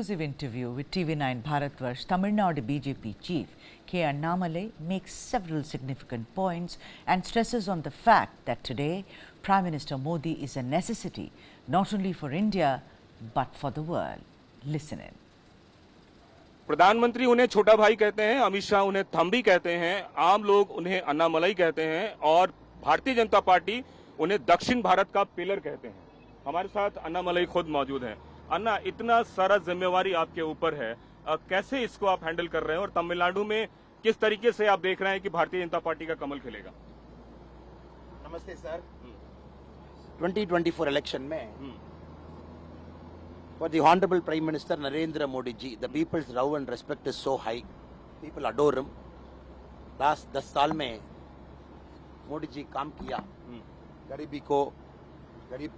Exclusive interview with TV9 Bharatvarsh, Tamil Nadu BJP chief K. Annamalai makes several significant points and stresses on the fact that today Prime Minister Modi is a necessity not only for India but for the world. Listen in. प्रधानमंत्री उन्हें छोटा भाई कहते हैं, अमित शाह उन्हें थंबी कहते हैं, आम लोग उन्हें अन्नामलई कहते हैं और भारतीय जनता पार्टी उन्हें दक्षिण भारत का पिलर कहते हैं। हमारे साथ अन्नामलई खुद मौजूद हैं। अन्ना, इतना सारा जिम्मेवारी आपके ऊपर है, कैसे इसको आप हैंडल कर रहे हैं और तमिलनाडु में किस तरीके से आप देख रहे हैं कि भारतीय जनता पार्टी का कमल खिलेगा? नमस्ते सर। 2024 इलेक्शन में for the Honorable Prime Minister Narendra Modi ji, the people's love and respect is so high. People adore him. Last 10 साल में मोदी जी काम किया, गरीब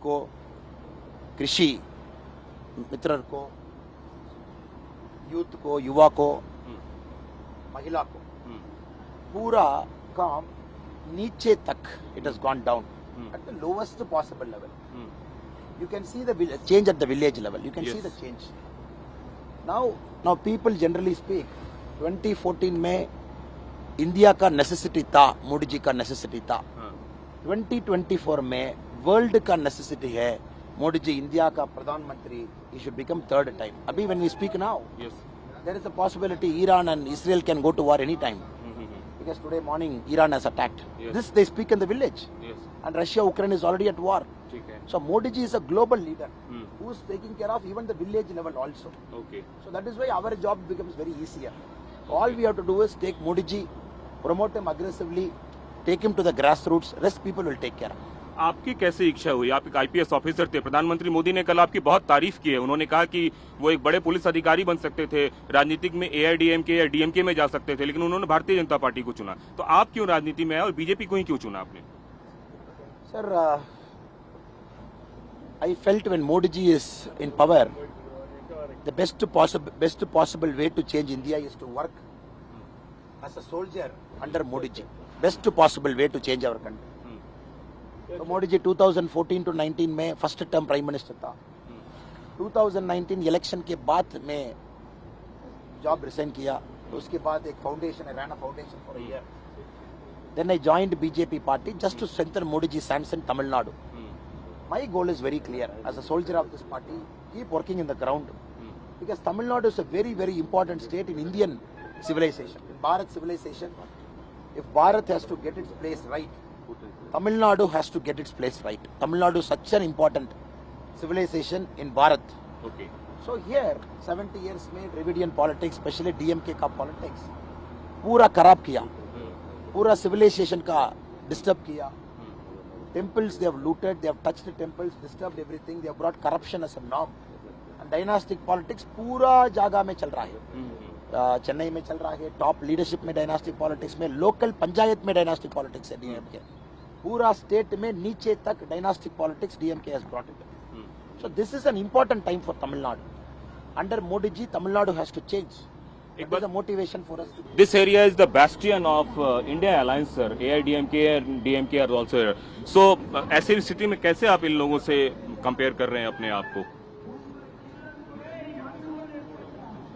को, कृषि मित्र को, यूथ को, युवा को, महिला को, पूरा काम नीचे तक it has gone down at the lowest possible level. You can see the change at the village level. You can see the change. Now people generally speak. 2014 में इंडिया का नेसेसिटी था, मोदी जी का नेसेसिटी था. 2024 में वर्ल्ड का necessity है. Modi ji India का प्रधानमंत्री, he should become third time. अभी when we speak now, there is a possibility Iran and Israel can go to war any time. Because today morning Iran has attacked. This they speak in the village. And Russia, Ukraine is already at war. So Modi ji is a global leader who is taking care of even the village level also. So that is why our job becomes very easier. All we have to do is take Modi ji, promote him aggressively, take him to the grassroots. Rest people will take care of. आपकी कैसे इच्छा हुई? आप एक IPS officer थे, प्रधानमंत्री मोदी ने कल आपकी बहुत तारीफ की है। उन्होंने कहा कि वो एक बड़े पुलिस अधिकारी बन सकते थे, राजनीतिक में एआईडीएमके या डीएमके में जा सकते थे, लेकिन उन्होंने भारतीय जनता पार्टी को चुना। तो आप क्यों राजनीति में आए और बीजेपी को ही क्यों चुना आपने? Sir, I felt when Modi ji is in power, the best possible way to change India is to work as a soldier under Modi ji. Best possible way to change our country. तो Modi ji 2014 to 19 में first term prime minister था. 2019 election के बाद में job resign किया. तो उसके बाद एक फाउंडेशन है, Raina foundation for a year. Then I joined BJP party just to strengthen Modi ji stance in Tamil Nadu. My goal is very clear. As a soldier of this party, keep working in the ground. Because Tamil Nadu is a very, very important state in Indian civilization. In Bharat civilization, if Bharat has to get its place right, Tamil Nadu has to get its place right. Tamil Nadu is such an important civilization in Bharat. So here, 70 years में Dravidian politics, especially DMK का politics, पूरा खराब किया. पूरा civilization का disturb किया. Temples they have looted, they have touched the temples, disturbed everything, they have brought corruption as a norm. And dynastic politics पूरा जगह में चल रहा है. चेन्नई में चल रहा है, top leadership में dynastic politics में, local पंचायत में dynastic politics है DMK. पूरा स्टेट में नीचे तक dynastic politics DMK has brought it. So this is an important time for Tamil Nadu. Under Modi ji, Tamil Nadu has to change. That is a motivation for us. This area is the bastion of India Alliance, sir. AIDMK and DMK are also here. So ऐसी स्थिति में कैसे आप इन लोगों से compare कर रहे हैं अपने आप को?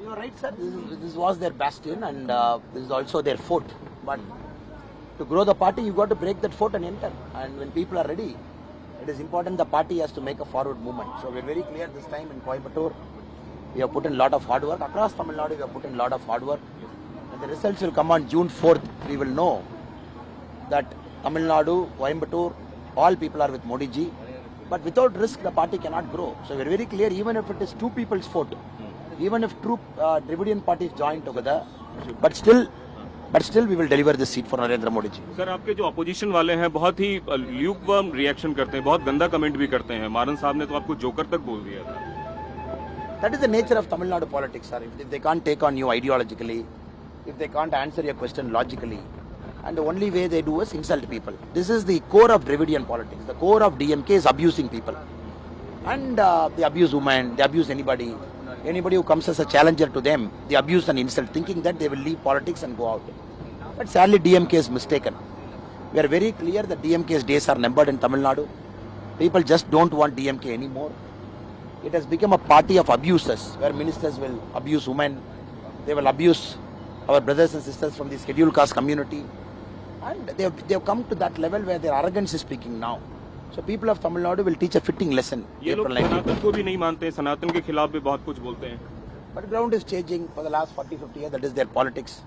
You are right, sir. This was their bastion and this is also their fort. But to grow the party, you got to break that fort and enter. And when people are ready, it is important the party has to make a forward movement. So we are very clear this time in Coimbatore. We have put in a lot of hard work. Across Tamil Nadu, we have put in a lot of hard work. And the results will come on June 4th. We will know that Tamil Nadu, Coimbatore, all people are with Modi ji. But without risk, the party cannot grow. So we are very clear, even if it is two people's vote, even if two Dravidian parties join together, but still we will deliver this seat for Narendra Modi ji. Sir, आपके जो opposition वाले हैं बहुत ही lukewarm reaction करते हैं, बहुत गंदा comment भी करते हैं. मारन साहब ने तो आपको जोकर तक बोल दिया था. That is the nature of Tamil Nadu politics, sir. If they can't take on you ideologically, if they can't answer your question logically, and the only way they do is insult people. This is the core of Dravidian politics. The core of DMK is abusing people. And they abuse women, they abuse anybody. Anybody who comes as a challenger to them, they abuse and insult, thinking that they will leave politics and go out. But sadly, DMK is mistaken. We are very clear that DMK's days are numbered in Tamil Nadu. People just don't want DMK anymore. It has become a party of abusers, where ministers will abuse women, they will abuse our brothers and sisters from the scheduled caste community, and they have come to that level where their arrogance is speaking now. So people of Tamil Nadu will teach a fitting lesson. ये लोग April 19. सनातन को भी नहीं मानते, सनातन के खिलाफ भी बहुत कुछ बोलते हैं. But ground is changing for the last 40-50 years. That is their politics.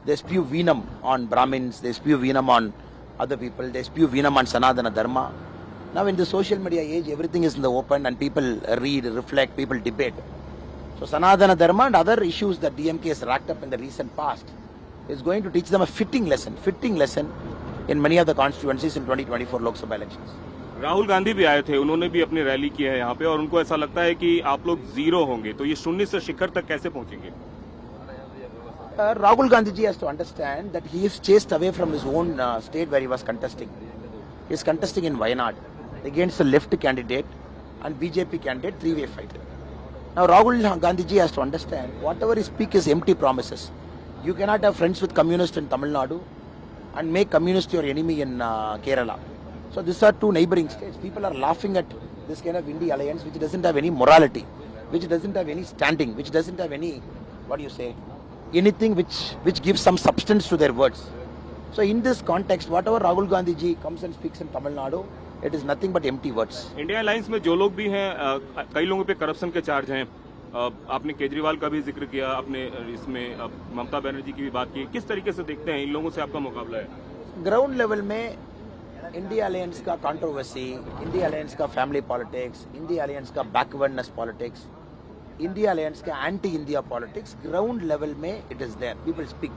They spew venom on Brahmins. They spew venom on other people. They spew venom on Sanatana Dharma. Now in the social media age, everything is in the open and people read, reflect, people debate. So Sanatana Dharma and other issues that DMK has racked up in the recent past is going to teach them a fitting lesson in many of the constituencies in 2024 Lok Sabha elections. Rahul Gandhi भी आए थे, उन्होंने भी अपनी rally की है यहाँ पे और उनको ऐसा लगता है कि आप लोग जीरो होंगे, तो ये शून्य से शिखर तक कैसे पहुंचेंगे? Rahul Gandhi ji has to understand that he is chased away from his own state where he was contesting. He is contesting in Wayanad against the left candidate and BJP candidate, three-way fight. Now Rahul Gandhi ji has to understand whatever he speaks is empty promises. You cannot have friends with communists in Tamil Nadu and make communist your enemy in Kerala. So these are two neighboring states. People are laughing at this kind of India alliance which doesn't have any morality, which doesn't have any standing, which doesn't have any, anything which gives some substance to their words. So in this context, whatever Rahul Gandhi ji comes and speaks in Tamil Nadu, it is nothing but empty words. India alliance में जो लोग भी हैं, कई लोगों पे corruption के charge हैं. आपने केजरीवाल का भी जिक्र किया, आपने इसमें ममता बनर्जी की भी बात की. किस तरीके से देखते हैं इन लोगों से आपका मुकाबला है? ग्राउंड लेवल में इंडिया अलायंस का कंट्रोवर्सी, इंडिया अलायंस का फैमिली पॉलिटिक्स, इंडिया अलायंस का बैकवर्डनेस पॉलिटिक्स, इंडिया अलायंस का anti India politics, ground level में it is there. People speak.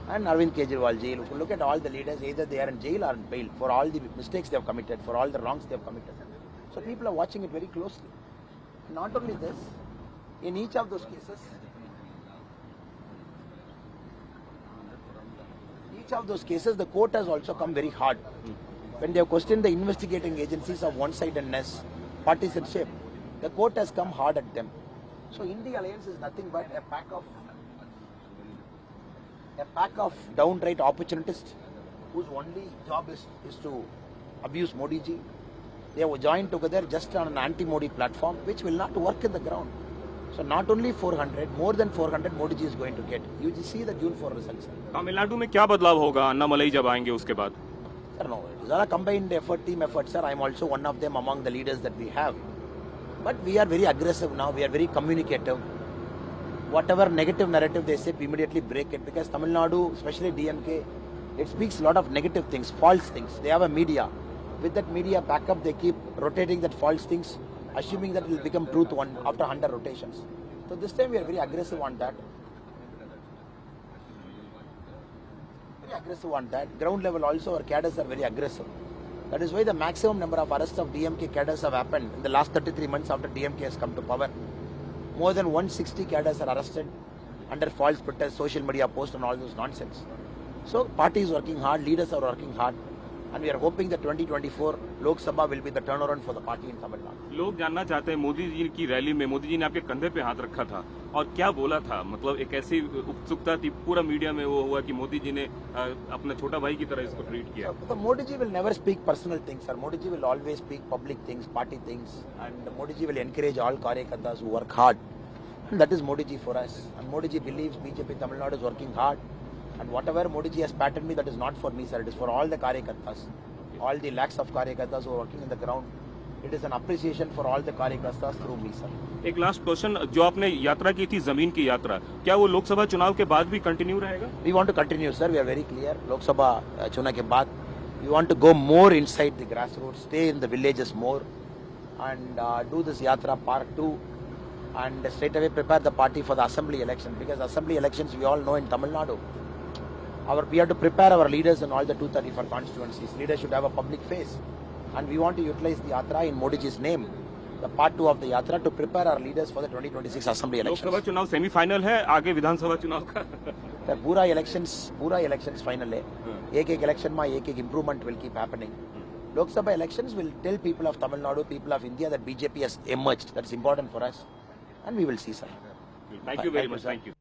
And Arvind Kejriwal ji, look at all the leaders, either they are in jail or in bail for all the mistakes they have committed, for all the wrongs they have committed. So people are watching it very closely. Not only this, in each of those cases, the court has also come very hard. When they have questioned the investigating agencies of one-sidedness, partisanship, the court has come hard at them. So India Alliance is nothing but a pack of downright opportunists whose only job is to abuse Modi ji. They have joined together just on an anti-Modi platform which will not work in the ground. So not only 400, more than 400 Modi ji is going to get. You just see the June 4 results. Tamil Nadu में क्या बदलाव होगा अन्नामलई जब आएंगे उसके बाद? Sir, no, it is all a combined effort, team effort, sir. I am also one of them among the leaders that we have. But we are very aggressive now. We are very communicative. Whatever negative narrative they say, we immediately break it, because Tamil Nadu, especially DMK, it speaks a lot of negative things, false things. They have a media. With that media backup, they keep rotating that false things, assuming that it will become truth after 100 rotations. So this time we are very aggressive on that. Ground level also our cadres are very aggressive. That is why the maximum number of arrests of DMK cadres have happened in the last 33 months after DMK has come to power. More than 160 cadres are arrested under false pretense, social media posts and all those nonsense. So party is working hard, leaders are working hard, and we are hoping that 2024 Lok Sabha will be the turnaround for the party in Tamil Nadu. लोग जानना चाहते हैं, मोदी जी की rally में मोदी जी ने आपके कंधे पे हाथ रखा था और क्या बोला था? मतलब एक ऐसी उत्सुकता थी, पूरा मीडिया में वो हुआ कि मोदी जी ने अपना छोटा भाई की तरह इसको ट्रीट किया. So Modi ji will never speak personal things, sir. Modi ji will always speak public things, party things, and Modi ji will encourage all Karyakartas who work hard. And that is Modi ji for us. And Modi ji believes BJP Tamil Nadu is working hard. And whatever Modi ji has patterned me, that is not for me, sir. It is for all the Karyakartas, all the lakhs of Karyakartas who are working in the ground. It is an appreciation for all the Karyakartas through me, sir. एक last question, जो आपने यात्रा की थी, जमीन की यात्रा, क्या वो लोकसभा चुनाव के बाद भी कंटिन्यू रहेगा? We want to continue, sir. We are very clear. Lok Sabha चुनाव के बाद, we want to go more inside the grassroots, stay in the villages more, and do this yatra part 2, and straight away prepare the party for the assembly election, because assembly elections we all know in Tamil Nadu. We have to prepare our leaders in all the 234 constituencies. Leaders should have a public face, and we want to utilize the yatra in Modi ji's name, the part 2 of the yatra, to prepare our leaders for the 2026 assembly elections. Lok Sabha चुनाव semifinal है, आगे विधानसभा चुनाव का. Sir, पूरा elections final है. एक election में एक improvement will keep happening. Lok Sabha elections will tell people of Tamil Nadu, people of India, that BJP has emerged. That's important for us, and we will see, sir. Thank you very much. Thank you.